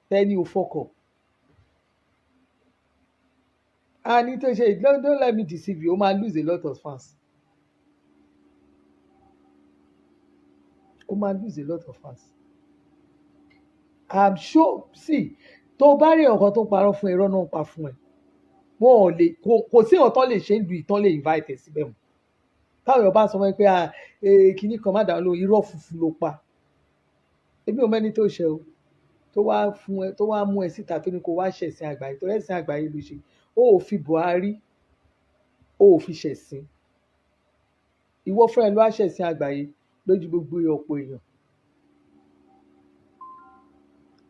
Tẹni ò fọkọ̀. And Nítorí ṣe don't let me deceive you, ó máa lose a lot of fans. Ó máa lose a lot of fans. I'm sure, see, tó bá rí ọ̀kan tó ń parọ́ fún ẹ, irọ́ náà ń pa fún ẹ. Wọn ò lè, kò sí ọ̀tán lè ṣe ń lu ìtàn lè invite ẹ síbẹ̀ mọ́. Táwọn èèyàn bá sọ wọ́n pé kinní kan má dàá lóhùn, irọ́ funfun ló pa. Èmi ò mẹ́ni tó ṣe o, tó wá mú ẹ síta tó ní kó wá ṣẹ̀sìn àgbáyé, torí ẹ̀sìn àgbáyé ló ṣe. Ó ò fi Buhari, ó ò fi ṣẹ̀sìn. Ìwọ fúnra ẹ ló wá ṣẹ̀sìn àgbáyé lójú gbogbo ọ̀pọ̀ èèyàn.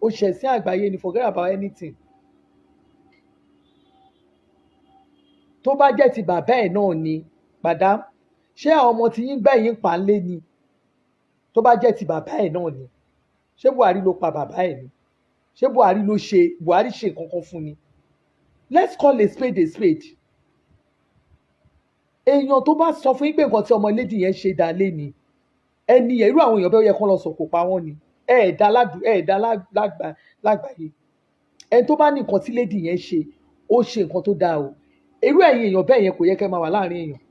Ó ṣẹ̀sìn àgbáyé ni, forget about anything. Tó bá jẹ́ ti bàbá ẹ̀ náà ni, madam, ṣé àwọn ọmọ tí yín gbẹ̀yìn pa ń lé ni? Tó bá jẹ́ ti bàbá ẹ̀ náà ni, ṣé Buhari ló pa bàbá ẹ̀ ni? Ṣé Buhari ṣe kankan fún ni? Let's call a spade a spade. Èèyàn tó bá sọ fún yín pé nǹkan tí ọmọ lady yẹn ṣe dá lé ni, ẹni yẹn irú àwọn èèyàn bẹ́ẹ̀ yẹ kán lọ sọ̀kò pa wọ́n ni. Ẹ̀ẹ̀dá lágbàáyé. Ẹni tó bá ní nǹkan tí lady yẹn ṣe, ó ṣe nǹkan tó dáa o. Irú ẹ̀yin èèyàn bẹ́ẹ̀ yẹn kò yẹ kẹ́ máa wà láàrin èèyàn.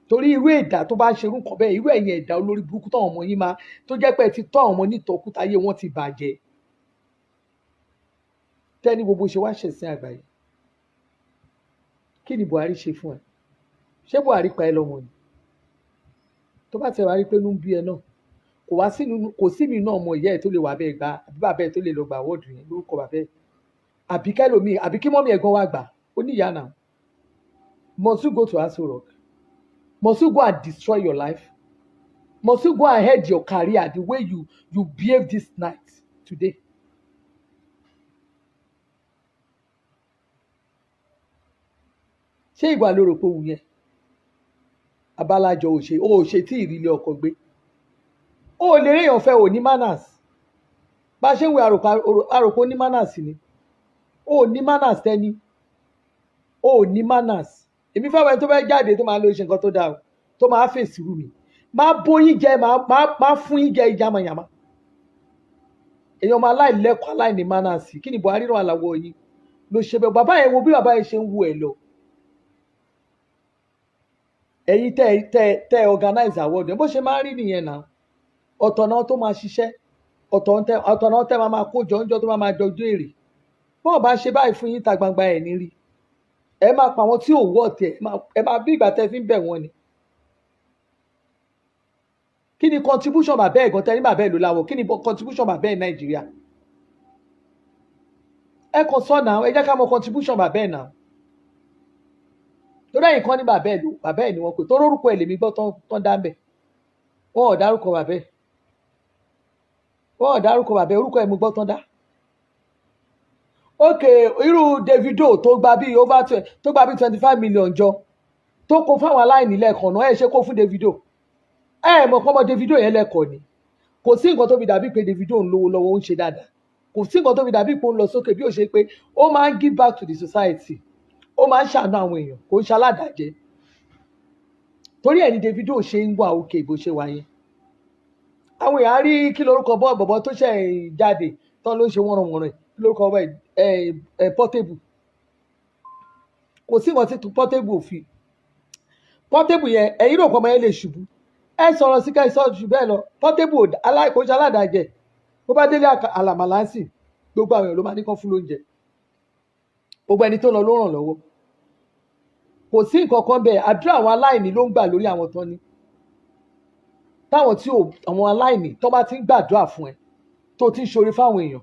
Torí irú ẹ̀dá tó bá ń ṣe irú nǹkan bẹ́ẹ̀, irú ẹ̀yin ẹ̀dá olórí burúkú táwọn ọmọ yín máa, tó jẹ́ pé ẹ ti tọ́ àwọn ọmọ nítọ̀kúta ayé wọn ti bàjẹ́. Tẹ́ni gbogbo ṣe wá ṣẹ̀sìn àgbáyé. Kí ni Buhari ṣe fún ẹ? Ṣé Buhari pa ẹ lọ́mọ ni? Tó bá tẹ̀ wá rí pé inú ń bí ẹ náà, kò sí mi náà ọmọ ìyá ẹ̀ tó lè wà bẹ́ẹ̀ gbà, àbí bàbá ẹ̀ tó lè lọ gbà wọ́ọ̀dù yẹn lórúkọ bàbá ẹ̀. Àbí kẹ́lòmíì, àbí kí mọ́mí ẹ̀gbọ́n wa gbà, ó ní ìyá náà. Must you go to Aso Rock? Must you go and destroy your life? Must you go and head your career the way you behave this night today? Ṣé ìgbà ló rò pé òun yẹn? Abálájọ ò ṣe tí ìrírí ọkọ gbé. Ó lè rí èèyàn fẹ́ ò ní manners. Bá ṣe ń wo àròpọ̀ ní manners ni. Ó ní manners Tẹ́ni. Ó ní manners. Èmi fẹ́ wẹ́n tó fẹ́ jáde tó máa lo ṣe nǹkan tó dáa o, tó máa fèsì rú mi. Máa bóyín jẹ, máa fún yín jẹ ìjàmàyàmá. Èèyàn máa aláìlẹ́kọ̀ọ́ aláìní manners. Kí ni Buhari rán àlàwọ̀ yín? Ló ṣe bẹ́ẹ̀. Bàbá yẹn wo bí bàbá yẹn ṣe ń wo ẹ̀ lọ. Ẹ̀yin tẹ́ organize award bó ṣe máa ń rí nìyẹn náà. Ọ̀tọ̀ náà tó máa ṣiṣẹ́, ọ̀tọ̀ náà tẹ́ máa kó jọ ńjọ́ tó máa jọjú èrè. Bọ́ọ̀ bá ṣe báyìí fún yín ta gbangba ẹ̀ ní rí. Ẹ máa pa àwọn tí ò wọ́ ọ̀tẹ̀, ẹ máa bí ìgbà tẹ́ fi ń bẹ̀ wọ́n ni. Kí ni contribution bàbá ẹ̀ gan tẹ́ ní bàbá ẹ̀ ló láwọ̀? Kí ni contribution bàbá ẹ̀ Nàìjíríà? Ẹ kàn sọ náà, ẹ jẹ́ ká mọ contribution bàbá ẹ̀ náà. Torí ẹ̀yìn kan ní bàbá ẹ̀ ni wọ́n pè, tó rórúkọ ẹ̀ lèmi gbọ́ tán dá mbẹ̀. Wọ́n ò dárúkọ bàbá ẹ̀. Orúkọ ẹ̀ mo gbọ́ tán dá. Ok, irú Davido tó gba bí 25 million jọ, tó kó fáwọn aláìní lẹ́ẹ̀kan náà, ẹ̀ ṣe kó fún Davido. Ẹ mọ̀ pọ́nmọ́ Davido yẹn lẹ́kọ̀ọ́ ni. Kò sí nǹkan tó fi dàbí pé Davido ń lówó lọ́wọ́, ó ń ṣe dáadáa. Kò sí nǹkan tó fi dàbí pé ó ń lọ sókè bí ó ṣe pé ó máa ń give back to the society. Ó máa ń ṣàánú àwọn èèyàn, kò ń ṣaládàjẹ́. Torí ẹ̀ ni Davido ṣe ń wà òkè bó ṣe wà yẹn. Àwọn èèyàn rí kí lórúkọ bọ̀bọ̀ tó ṣẹ̀ jáde tán ló ń ṣe wọ́nranwọ̀nran kí lórúkọ Portable. Kò sí nǹkan tí Portable ò fi. Portable yẹn ẹ̀yin rò pé ọmọ yẹn lè ṣubú. Ẹ sọ̀rọ̀ sí ká ẹ sọ jù bẹ́ẹ̀ lọ. Portable kò ń ṣaládàjẹ́. Bó bá délé àlàmàlánsì, gbogbo àwọn èèyàn ló máa ní kán fún lóúnjẹ. Gbogbo ẹni tó lọ ló ràn lọ́wọ́. Kò sí nǹkan kan bẹ́ẹ̀, àdúrà àwọn aláìní ló ń gbà lórí àwọn tán ní. Táwọn tí àwọn aláìní tó bá ti ń gbàdúrà fún ẹ, tó ti ń ṣoore fáwọn èèyàn,